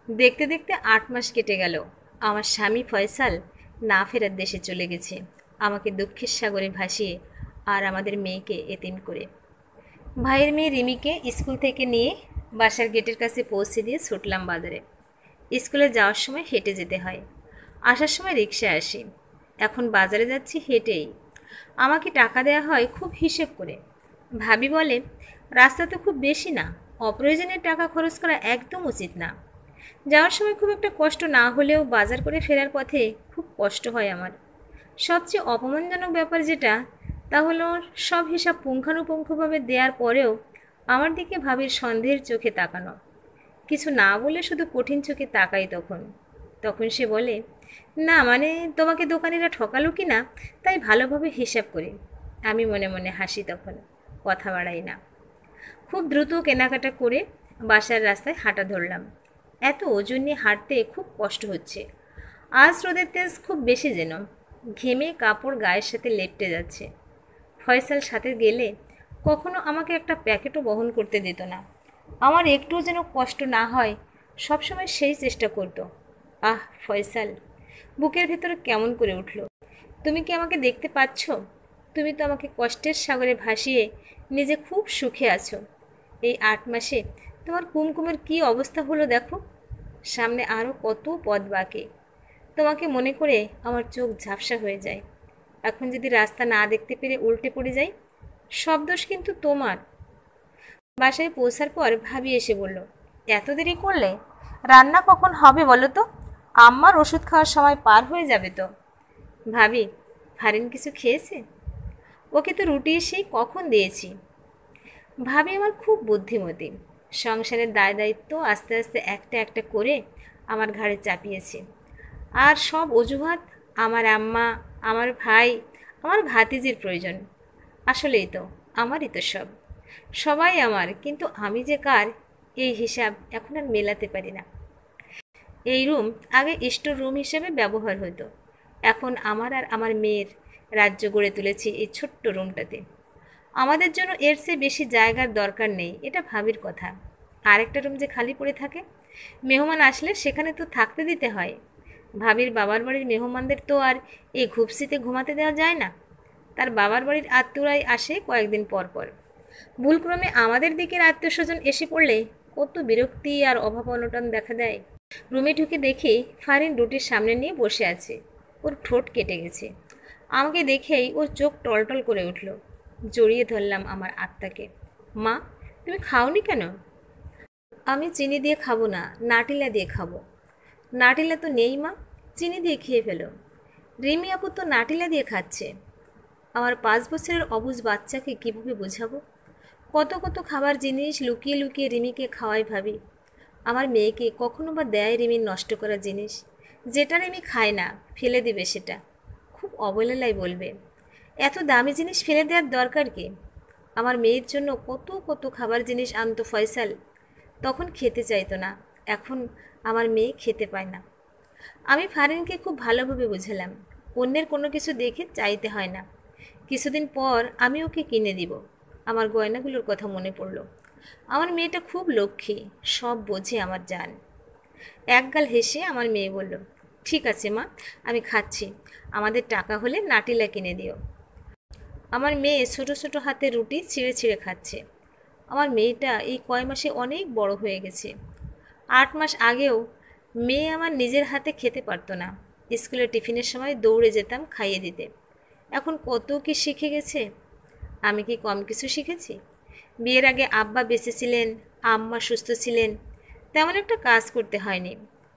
দেখতে দেখতে 8 মাস কেটে গেল। আমার স্বামী ফয়সাল না ফেরার দেশে চলে গেছে, আমাকে দুঃখের সাগরে ভাসিয়ে আর আমাদের মেয়েকে এতিম করে। ভাইয়ের মেয়ে রিমিকে স্কুল থেকে নিয়ে বাসার গেটের কাছে পৌঁছে দিয়ে ছুটলাম বাজারে। স্কুলে যাওয়ার সময় হেঁটে যেতে হয়, আসার সময় রিকশায় আসি। এখন বাজারে যাচ্ছি হেঁটেই। আমাকে টাকা দেওয়া হয় খুব হিসেব করে। ভাবি বলে, রাস্তা তো খুব বেশি না, অপ্রয়োজনীয় টাকা খরচ করা একদম উচিত না। যাওয়ার সময় খুব একটা কষ্ট না হলেও বাজার করে ফেরার পথে খুব কষ্ট হয় আমার। সবচেয়ে অপমানজনক ব্যাপার যেটা, তা হলো সব হিসাব পুঙ্খানুপুঙ্খভাবে দেওয়ার পরেও আমার দিকে ভাবির সন্দেহের চোখে তাকানো। কিছু না বলে শুধু কঠিন চোখে তাকাই তখন। তখন সে বলে, না মানে তোমাকে দোকানিরা ঠকালো কি না তাই ভালোভাবে হিসাব করি। আমি মনে মনে হাসি তখন, কথা বাড়াই না। খুব দ্রুত কেনাকাটা করে বাসার রাস্তায় হাঁটা ধরলাম। এত ওজন নিয়ে হাঁটতে খুব কষ্ট হচ্ছে। আজ রোদের তেজ খুব বেশি যেন, ঘেমে কাপড় গায়ের সাথে লেপ্টে যাচ্ছে। ফয়সাল সাথে গেলে কখনো আমাকে একটা প্যাকেটও বহন করতে দিত না। আমার একটুও যেন কষ্ট না হয় সবসময় সেই চেষ্টা করতো। আহ ফয়সাল, বুকের ভেতরে কেমন করে উঠল। তুমি কি আমাকে দেখতে পাচ্ছ? তুমি তো আমাকে কষ্টের সাগরে ভাসিয়ে নিজে খুব সুখে আছো। এই 8 মাসে তোমার কুমকুমের কি অবস্থা হলো দেখো। সামনে আরও কত পথ বাকি। তোমাকে মনে করে আমার চোখ ঝাপসা হয়ে যায়। এখন যদি রাস্তা না দেখতে পেরে উল্টে পড়ে যাই, সব দোষ কিন্তু তোমার। বাসায় পৌঁছার পর ভাবি এসে বলল, এত দেরি করলে? রান্না কখন হবে বলো তো? আম্মার ওষুধ খাওয়ার সময় পার হয়ে যাবে তো। ভাবি, ফারিন কিছু খেয়েছে? ওকে তো রুটি সেই কখন দিয়েছি। ভাবি আমার খুব বুদ্ধিমতী। সংসারের দায় দায়িত্ব আস্তে আস্তে একটা একটা করে আমার ঘাড়ে চাপিয়েছে। আর সব অজুহাত আমার আম্মা, আমার ভাই, আমার ভাতিজির প্রয়োজন। আসলেই তো আমারই তো সব, সবাই আমার, কিন্তু আমি যে কার এই হিসাব এখন আর মেলাতে পারি না। এই রুম আগে স্টোর রুম হিসেবে ব্যবহার হতো, এখন আমার আর আমার মেয়ের রাজ্য গড়ে তুলেছি এই ছোট্ট রুমটাতে। আমাদের জন্য এর চেয়ে বেশি জায়গার দরকার নেই, এটা ভাবির কথা। আরেকটা রুম যে খালি পড়ে থাকে, মেহমান আসলে সেখানে তো থাকতে দিতে হয়। ভাবির বাবার বাড়ির মেহমানদের তো আর এই ঘুপসিতে ঘুমাতে দেওয়া যায় না। তার বাবার বাড়ির আত্মীয়রাই আসে কয়েকদিন পর পর। ভুলক্রমে আমাদের দিকের আত্মীয় স্বজন এসে পড়লে কত বিরক্তি আর অভাব অনটন দেখা দেয়। রুমে ঢুকে দেখি ফারিন রুটির সামনে নিয়ে বসে আছে। ওর ঠোঁট কেটে গেছে। আমাকে দেখেই ওর চোখ টলটল করে উঠল। জড়িয়ে ধরলাম আমার আত্মাকে। মা, তুমি খাওনি কেন? আমি চিনি দিয়ে খাবো না, নাটিলা দিয়ে খাবো। নাটিলা তো নেই মা, চিনি দিয়ে খেয়ে ফেলো। রিমি আপু তো নাটিলা দিয়ে খাচ্ছে। আমার 5 বছরের অবুঝ বাচ্চাকে কীভাবে বোঝাবো? কত কত খাবার জিনিস লুকিয়ে লুকিয়ে রিমিকে খাওয়াই ভাবি। আমার মেয়েকে কখনো বা দেয় রিমির নষ্ট করা জিনিস, যেটা রিমি খায় না, ফেলে দেবে সেটা। খুব অবহেলায় বলবে, এত দামি জিনিস ফেলে দেওয়ার দরকার কি? আমার মেয়ের জন্য কত কত খাবার জিনিস আনতো ফয়সাল, তখন খেতে চাইতো না, এখন আমার মেয়ে খেতে পায় না। আমি ফারিনকে খুব ভালোভাবে বুঝালাম, অন্যের কোনো কিছু দেখে চাইতে হয় না। কিছুদিন পর আমি ওকে কিনে দিব। আমার গয়নাগুলোর কথা মনে পড়ল। আমার মেয়েটা খুব লক্ষ্মী, সব বোঝে আমার জান। একগাল হেসে আমার মেয়ে বলল, ঠিক আছে মা, আমি খাচ্ছি, আমাদের টাকা হলে নাটিলা কিনে দিও। আমার মেয়ে ছোট ছোট হাতে রুটি ছিঁড়ে ছিঁড়ে খাচ্ছে। আমার মেয়েটা এই কয় মাসে অনেক বড় হয়ে গেছে। 8 মাস আগেও মেয়ে আমার নিজের হাতে খেতে পারতো না। স্কুলে টিফিনের সময় দৌড়ে যেতাম খাইয়ে দিতে। এখন কত কি শিখে গেছে। আমি কি কম কিছু শিখেছি? বিয়ের আগে আব্বা বেঁচে ছিলেন, আম্মা সুস্থ ছিলেন, তেমন একটা কাজ করতে হয়নি।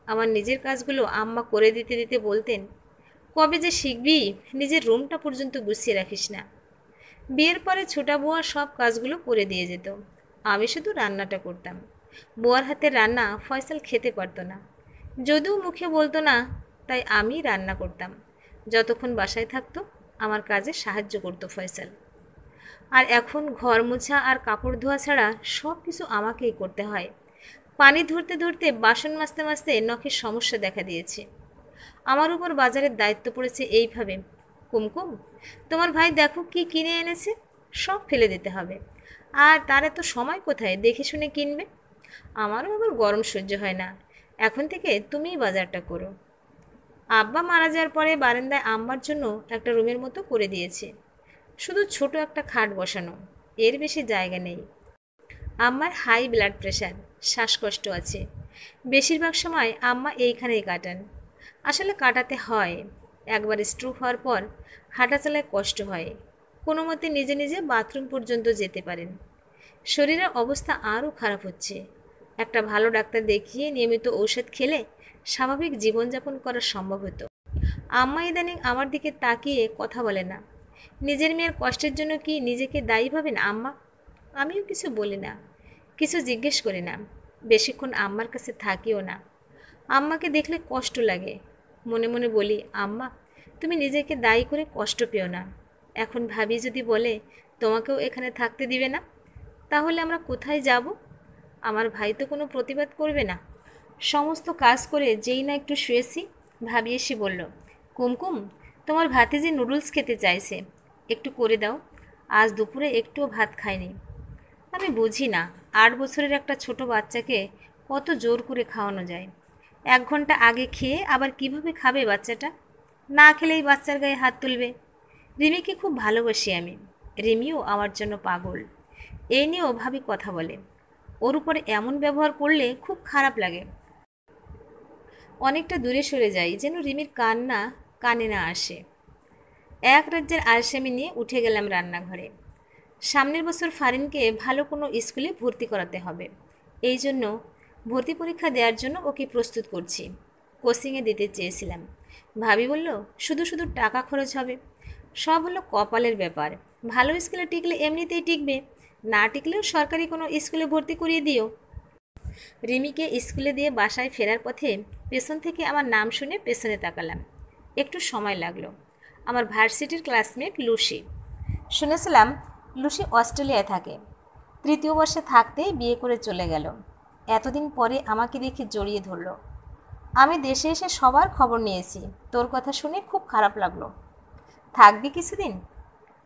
আমার নিজের কাজগুলো আম্মা করে দিতে দিতে বলতেন, কবে যে শিখবি, নিজের রুমটা পর্যন্ত গুছিয়ে রাখিস না। বিয়ের পরে ছোটা বুয়া সব কাজগুলো করে দিয়ে যেত, আমি শুধু রান্নাটা করতাম। বুয়ার হাতের রান্না ফয়সাল খেতে পারতো না, যদিও মুখে বলতো না, তাই আমি রান্না করতাম। যতক্ষণ বাসায় থাকতো আমার কাজে সাহায্য করতো ফয়সাল। আর এখন ঘর মোছা আর কাপড় ধোয়া ছাড়া সব কিছু আমাকেই করতে হয়। পানি ধরতে ধরতে বাসন মাজতে মাজতে নখের সমস্যা দেখা দিয়েছে। আমার উপর বাজারের দায়িত্ব পড়েছে এইভাবে, কুমকুম, তোমার ভাই দেখো কি কিনে এনেছে, সব ফেলে দিতে হবে। আর তার এত সময় কোথায় দেখে শুনে কিনবে? আমারও আবার গরম সহ্য হয় না, এখন থেকে তুমিই বাজারটা করো। আব্বা মারা যাওয়ার পরে বারান্দায় আম্মার জন্য একটা রুমের মতো করে দিয়েছে, শুধু ছোট একটা খাট বসানো, এর বেশি জায়গা নেই। আম্মার হাই ব্লাড প্রেশার, শ্বাসকষ্ট আছে, বেশিরভাগ সময় আম্মা এইখানেই কাটান। আসলে কাটাতে হয়, একবার স্ট্রোক হওয়ার পর হাঁটাচলায় কষ্ট হয়, কোনো মতে নিজে নিজে বাথরুম পর্যন্ত যেতে পারেন। শরীরের অবস্থা আরও খারাপ হচ্ছে। একটা ভালো ডাক্তার দেখিয়ে নিয়মিত ঔষধ খেলে স্বাভাবিক জীবনযাপন করা সম্ভব হতো। আম্মা ইদানিং আমার দিকে তাকিয়ে কথা বলে না। নিজের মেয়ের কষ্টের জন্য কি নিজেকে দায়ী ভাবেন আম্মা? আমিও কিছু বলি না, কিছু জিজ্ঞেস করি না, বেশিক্ষণ আম্মার কাছে থাকিও না। আম্মাকে দেখলে কষ্ট লাগে, মনে মনে বলি, আম্মা তুমি নিজেকে দায়ী করে কষ্ট পেও না। এখন ভাবি যদি বলে তোমাকেও এখানে থাকতে দিবে না, তাহলে আমরা কোথায় যাব? আমার ভাই তো কোনো প্রতিবাদ করবে না। সমস্ত কাজ করে যেই না একটু শুয়েছি, ভাবি এসে বলল, কুমকুম, তোমার ভাতিজি নুডলস খেতে চাইছে, একটু করে দাও, আজ দুপুরে একটুও ভাত খায়নি। আমি বুঝি না 8 বছরের একটা ছোট বাচ্চাকে কত জোর করে খাওয়ানো যায়। 1 ঘন্টা আগে খেয়ে আবার কিভাবে খাবে বাচ্চাটা? না খেলেই বাচ্চার গায়ে হাত তুলবে। রিমিকে খুব ভালোবাসি আমি, রিমিও আমার জন্য পাগল। এই নিয়েও ভাবি কথা বলে, ওর উপরে এমন ব্যবহার করলে খুব খারাপ লাগে। অনেকটা দূরে সরে যাই যেন রিমির কান্না কানে না আসে। এক রাজ্যের আলসেমি নিয়ে উঠে গেলাম রান্নাঘরে। সামনের বছর ফারিনকে ভালো কোনো স্কুলে ভর্তি করাতে হবে, এই জন্য ভর্তি পরীক্ষা দেওয়ার জন্য ওকে প্রস্তুত করছি। কোচিংয়ে দিতে চেয়েছিলাম, ভাবি বলল শুধু শুধু টাকা খরচ হবে। সব হলো কপালের ব্যাপার, ভালো স্কুলে টিকলে এমনিতেই টিকবে, না টিকলেও সরকারি কোনো স্কুলে ভর্তি করিয়ে দিও। রিমিকে স্কুলে দিয়ে বাসায় ফেরার পথে পেছন থেকে আমার নাম শুনে পেছনে তাকালাম। একটু সময় লাগলো। আমার ভার্সিটির ক্লাসমেট লুসি। শুনেছিলাম লুসি অস্ট্রেলিয়ায় থাকে, 3য় বর্ষে থাকতেই বিয়ে করে চলে গেল। এতদিন পরে আমাকে দেখে জড়িয়ে ধরল। আমি দেশে এসে সবার খবর নিয়েছি, তোর কথা শুনে খুব খারাপ লাগলো। থাকবি কিছুদিন?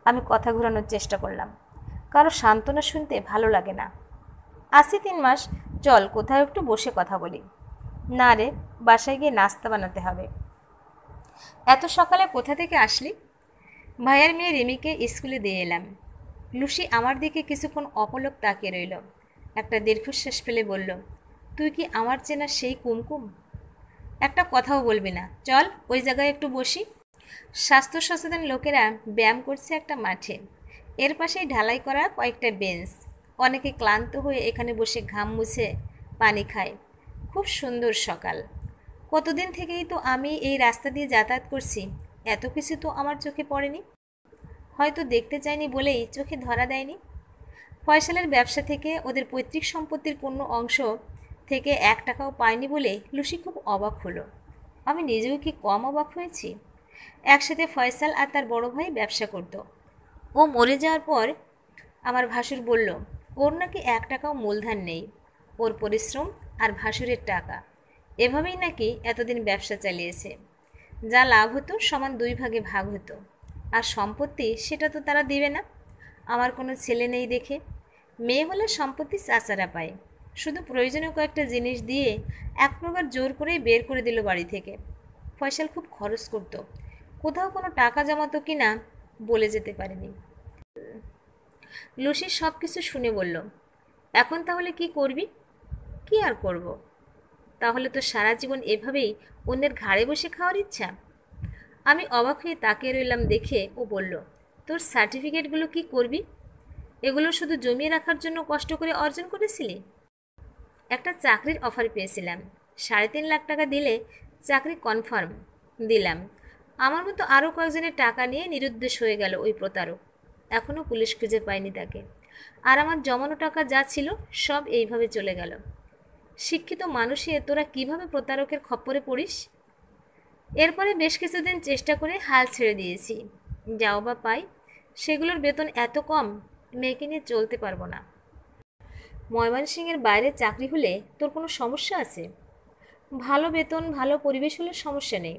আমি কথা ঘোরানোর চেষ্টা করলাম, কারো সান্ত্বনা শুনতে ভালো লাগে না। আসি 3 মাস, চল কোথাও একটু বসে কথা বলি। না রে, বাসায় গিয়ে নাস্তা বানাতে হবে। এত সকালে কোথা থেকে আসলি? ভাইয়ার মেয়ে রিমিকে স্কুলে দিয়ে এলাম। লুসি আমার দিকে কিছুক্ষণ অপলক তাকিয়ে রইল, একটা দীর্ঘশ্বাস ফেলে বলল, তুই কি আমার চেনা সেই কুমকুম? একটা কথাও বলবি না, চল ওই জায়গায় একটু বসি। স্বাস্থ্য সচেতন লোকেরা ব্যায়াম করছে একটা মাঠে, এর পাশেই ঢালাই করা কয়েকটা বেঞ্চ। অনেকে ক্লান্ত হয়ে এখানে বসে ঘাম মুছে পানি খায়। খুব সুন্দর সকাল। কতদিন থেকেই তো আমি এই রাস্তা দিয়ে যাতায়াত করছি, এত কিছু তো আমার চোখে পড়েনি। হয়তো দেখতে চাইনি বলেই চোখে ধরা দেয়নি। ফয়সালের ব্যবসা থেকে ওদের পৈতৃক সম্পত্তির কোনো অংশ থেকে 1 টাকাও পায়নি বলে লুসি খুব অবাক হলো। আমি নিজেও কি কম অবাক হয়েছি? একসাথে ফয়সাল আর তার বড় ভাই ব্যবসা করত। ও মরে যাওয়ার পর আমার ভাসুর বলল ওর নাকি 1 টাকাও মূলধন নেই, ওর পরিশ্রম আর ভাসুরের টাকা, এভাবেই নাকি এতদিন ব্যবসা চালিয়েছে। যা লাভ হতো সমান 2 ভাগে ভাগ হতো, আর সম্পত্তি সেটা তো তারা দিবে না। আমার কোনো ছেলে নেই দেখে, মেয়ে হলে সম্পত্তি চাচারা পায়। শুধু প্রয়োজনীয় কয়েকটা জিনিস দিয়ে এক প্রকার জোর করেই বের করে দিল বাড়ি থেকে। ফয়সাল খুব খরচ করত, কোথাও কোনো টাকা জমাতো কি না বলে যেতে পারেনি। লুসি সব কিছু শুনে বলল, এখন তাহলে কি করবি? কি আর করব, তাহলে তো সারা জীবন এভাবেই অন্যের ঘাড়ে বসে খাওয়ার ইচ্ছা। আমি অবাক হয়ে তাকিয়ে রইলাম দেখে ও বলল, তোর সার্টিফিকেটগুলো কি করবি? এগুলো শুধু জমিয়ে রাখার জন্য কষ্ট করে অর্জন করেছিলি? একটা চাকরির অফার পেয়েছিলাম, 3.5 লাখ টাকা দিলে চাকরি কনফার্ম। দিলাম। আমার মতো আরও কয়েকজনের টাকা নিয়ে নিরুদ্দেশ হয়ে গেল ওই প্রতারক। এখনও পুলিশ খুঁজে পায়নি তাকে। আর আমার জমানো টাকা যা ছিল সব এইভাবে চলে গেল। শিক্ষিত মানুষে তোরা কিভাবে প্রতারকের খপ্পরে পড়িস? এরপরে বেশ কিছুদিন চেষ্টা করে হাল ছেড়ে দিয়েছি। যাও বা পাই, সেগুলোর বেতন এত কম, মেয়েকে নিয়ে চলতে পারবো না। ময়মনসিংহের বাইরে চাকরি হলে তোর কোনো সমস্যা আছে? ভালো বেতন, ভালো পরিবেশ হলে সমস্যা নেই।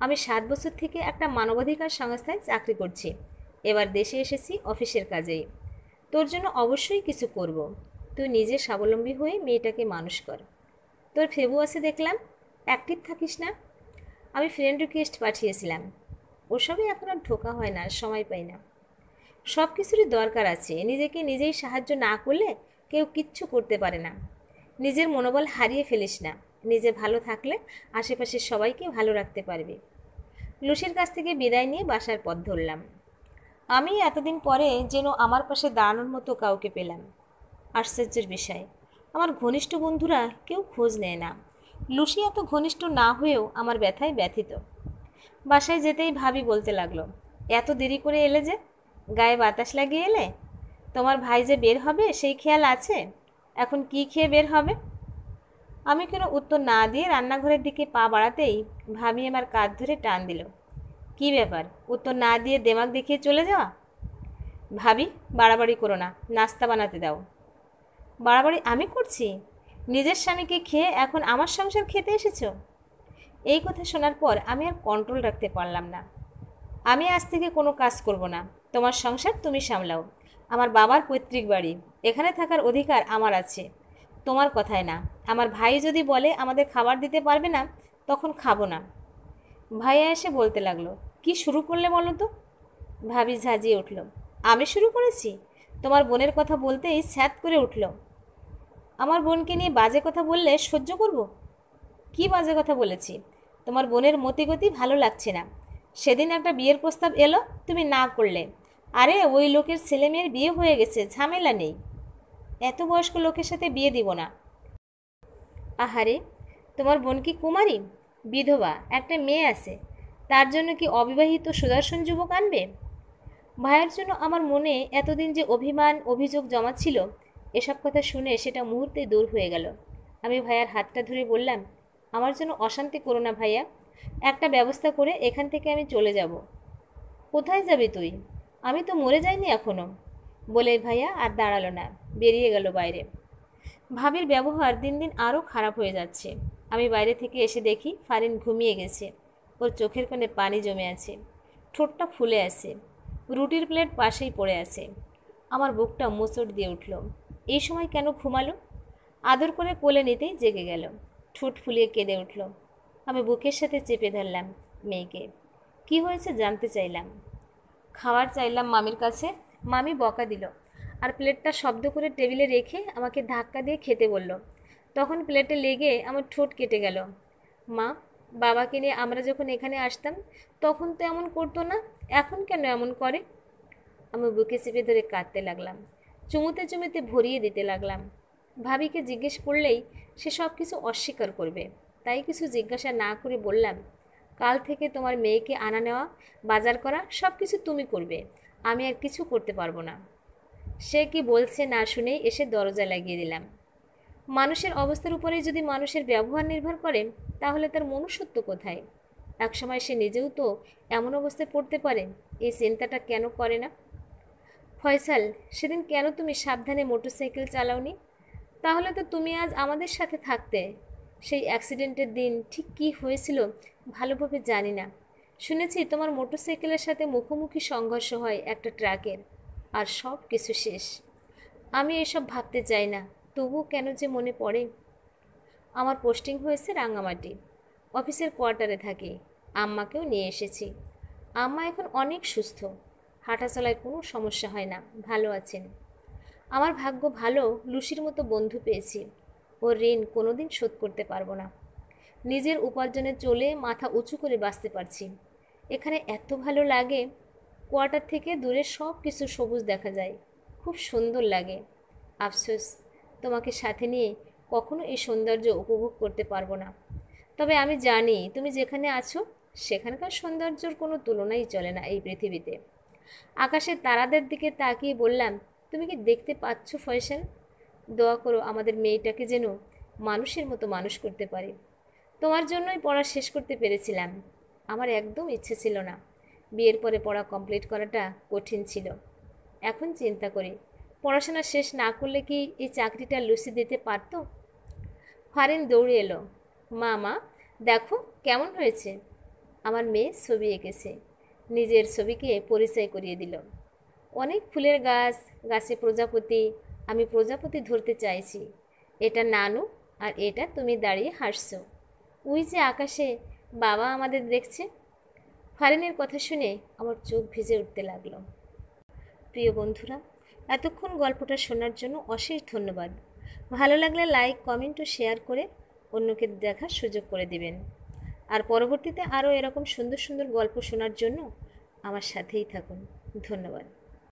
আমি 7 বছর থেকে একটা মানবাধিকার সংস্থায় চাকরি করছি, এবার দেশে এসেছি অফিসের কাজেই। তোর জন্য অবশ্যই কিছু করব, তুই নিজে স্বাবলম্বী হয়ে মেয়েটাকে মানুষ কর। তোর ফেবু আছে দেখলাম, অ্যাক্টিভ থাকিস না। আমি ফ্রেন্ড রিকোয়েস্ট পাঠিয়েছিলাম। ওসবে এখন আর ঢোকা হয় না, সময় পাই না। সব কিছুরই দরকার আছে, নিজেকে নিজেই সাহায্য না করলে কেউ কিচ্ছু করতে পারে না। নিজের মনোবল হারিয়ে ফেলিস না। নিজে ভালো থাকলে আশেপাশের সবাইকে ভালো রাখতে পারবি। লুসির কাছ থেকে বিদায় নিয়ে বাসার পথ ধরলাম। আমি এতদিন পরে যেন আমার পাশে দাঁড়ানোর মতো কাউকে পেলাম। আশ্চর্যের বিষয়, আমার ঘনিষ্ঠ বন্ধুরা কেউ খোঁজ নেয় না। লুসি এত ঘনিষ্ঠ না হয়েও আমার ব্যথায় ব্যথিত। বাসায় যেতেই ভাবি বলতে লাগলো, এত দেরি করে এলে যে? গায়ে বাতাস লাগিয়ে এলে? তোমার ভাই যে বের হবে সেই খেয়াল আছে? এখন কি খেয়ে বের হবে? আমি কোনো উত্তর না দিয়ে রান্নাঘরের দিকে পা বাড়াতেই ভাবি আমার কাঁধ ধরে টান দিল। কি ব্যাপার, উত্তর না দিয়ে দেমাগ দেখিয়ে চলে যাওয়া? ভাবি, বাড়াবাড়ি করো না, নাস্তা বানাতে দাও। বাড়াবাড়ি আমি করছি? নিজের স্বামীকে খেয়ে এখন আমার সংসার খেতে এসেছো? এই কথা শোনার পর আমি আর কন্ট্রোল রাখতে পারলাম না। আমি আজ থেকে কোনো কাজ করব না। তোমার সংসার তুমি সামলাও। আমার বাবার পৈতৃক বাড়ি, এখানে থাকার অধিকার আমার আছে, তোমার কথায় না। আমার ভাই যদি বলে আমাদের খাবার দিতে পারবে না, তখন খাবো না। ভাইয়া এসে বলতে লাগলো, কি শুরু করলে বলো তো? ভাবি ঝাঁজিয়ে উঠল, আমি শুরু করেছি? তোমার বোনের কথা বলতেই স্যাঁত করে উঠল। আমার বোনকে নিয়ে বাজে কথা বললে সহ্য করব? কি বাজে কথা বলেছি? তোমার বোনের মতিগতি ভালো লাগছে না। সেদিন একটা বিয়ের প্রস্তাব এলো, তুমি না করলে। আরে ওই লোকের ছেলে মেয়ের বিয়ে হয়ে গেছে, ঝামেলা নেই। এত বয়স্ক লোকের সাথে বিয়ে দিব না। আহারে, তোমার বোন কি কুমারী? বিধবা, একটা মেয়ে আছে। তার জন্য কি অবিবাহিত সুদর্শন যুবক আনবে? ভাইয়ের জন্য আমার মনে এতদিন যে অভিমান অভিযোগ জমা ছিল, এসব কথা শুনে সেটা মুহূর্তে দূর হয়ে গেল। আমি ভাইয়ার হাতটা ধরে বললাম, আমার জন্য অশান্তি করো না ভাইয়া। একটা ব্যবস্থা করে এখান থেকে আমি চলে যাব। কোথায় যাবি তুই? আমি তো মরে যাইনি এখনো। বলে ভাইয়া আর দাঁড়ালো না, বেরিয়ে গেল বাইরে। ভাবির ব্যবহার দিন দিন আরও খারাপ হয়ে যাচ্ছে। আমি বাইরে থেকে এসে দেখি ফারিন ঘুমিয়ে গেছে। ওর চোখের কোণে পানি জমে আছে, ঠোঁটটা ফুলে আছে, রুটির প্লেট পাশেই পড়ে আছে। আমার বুকটা মোচড় দিয়ে উঠল। এই সময় কেন ঘুমালো? আদর করে কোলে নিতেই জেগে গেল, ঠোঁট ফুলিয়ে কেঁদে উঠল। আমি বুকের সাথে চেপে ধরলাম মেয়েকে। কি হয়েছে জানতে চাইলাম। খাবার চাইলাম মামির কাছে, মামি বকা দিল আর প্লেটটা শব্দ করে টেবিলে রেখে আমাকে ধাক্কা দিয়ে খেতে বলল। তখন প্লেটে লেগে আমার ঠোঁট কেটে গেল। মা, বাবাকে নিয়ে আমরা যখন এখানে আসতাম তখন তো এমন করতো না, এখন কেন এমন করে? আমি বুকে চেপে ধরে কাঁদতে লাগলাম, চুমুতে চুমুতে ভরিয়ে দিতে লাগলাম। ভাবিকে জিজ্ঞেস করলেই সে সব কিছু অস্বীকার করবে, তাই কিছু জিজ্ঞাসা না করে বললাম, কাল থেকে তোমার মেয়েকে আনা নেওয়া, বাজার করা সব কিছু তুমি করবে, আমি আর কিছু করতে পারবো না। সে কি বলছে না শুনেই এসে দরজা লাগিয়ে দিলাম। মানুষের অবস্থার উপরেই যদি মানুষের ব্যবহার নির্ভর করে, তাহলে তার মনুষ্যত্ব কোথায়? একসময় সে নিজেও তো এমন অবস্থায় পড়তে পারে, এই চিন্তাটা কেন করে না? ফয়সাল, সেদিন কেন তুমি সাবধানে মোটরসাইকেল চালাওনি? তাহলে তো তুমি আজ আমাদের সাথে থাকতে। সেই অ্যাক্সিডেন্টের দিন ঠিক কী হয়েছিল ভালোভাবে জানি না। শুনেছি তোমার মোটরসাইকেলের সাথে মুখোমুখি সংঘর্ষ হয় একটা ট্রাকের, আর সব কিছু শেষ। আমি এসব ভাবতে চাই না, তবু কেন যে মনে পড়ে। আমার পোস্টিং হয়েছে রাঙামাটি, অফিসের কোয়ার্টারে থাকি। আম্মাকেও নিয়ে এসেছি। আম্মা এখন অনেক সুস্থ, হাঁটাচলায় কোনো সমস্যা হয় না, ভালো আছেন। আমার ভাগ্য ভালো, লুসির মতো বন্ধু পেয়েছি। ওর ঋণ কোনোদিন শোধ করতে পারবো না। নিজের উপার্জনে চলে মাথা উঁচু করে বাঁচতে পারছি। এখানে এত ভালো লাগে, কোয়ার্টার থেকে দূরে সব কিছু সবুজ দেখা যায়, খুব সুন্দর লাগে। আফসোস, তোমাকে সাথে নিয়ে কখনো এই সৌন্দর্য উপভোগ করতে পারবো না। তবে আমি জানি তুমি যেখানে আছো সেখানকার সৌন্দর্যর কোনো তুলনাই চলে না এই পৃথিবীতে। আকাশের তারাদের দিকে তাকিয়ে বললাম, তুমি কি দেখতে পাচ্ছ ফয়সাল? দোয়া করো আমাদের মেয়েটাকে যেন মানুষের মতো মানুষ করতে পারে। তোমার জন্যই পড়া শেষ করতে পেরেছিলাম। আমার একদম ইচ্ছে ছিল না। বিয়ের পরে পড়া কমপ্লিট করাটা কঠিন ছিল। এখন চিন্তা করি, পড়াশোনা শেষ না করলে কি এই চাকরিটা লুসি দিতে পারতো? ফারিন দৌড়ে এলো। মা, মা দেখো কেমন হয়েছে। আমার মেয়ে ছবি এঁকেছে, নিজের ছবিকে পরিচয় করিয়ে দিল। অনেক ফুলের গাছ, গাছে প্রজাপতি, আমি প্রজাপতি ধরতে চাইছি। এটা নানু, আর এটা তুমি দাঁড়িয়ে হাসছো। ওই যে আকাশে বাবা আমাদের দেখছে। ফারিনের কথা শুনে আমার চোখ ভিজে উঠতে লাগলো। প্রিয় বন্ধুরা, এতক্ষণ গল্পটা শোনার জন্য অশেষ ধন্যবাদ। ভালো লাগলে লাইক, কমেন্ট ও শেয়ার করে অন্যকে দেখার সুযোগ করে দিবেন। আর পরবর্তীতে আরও এরকম সুন্দর সুন্দর গল্প শোনার জন্য আমার সাথেই থাকুন। ধন্যবাদ।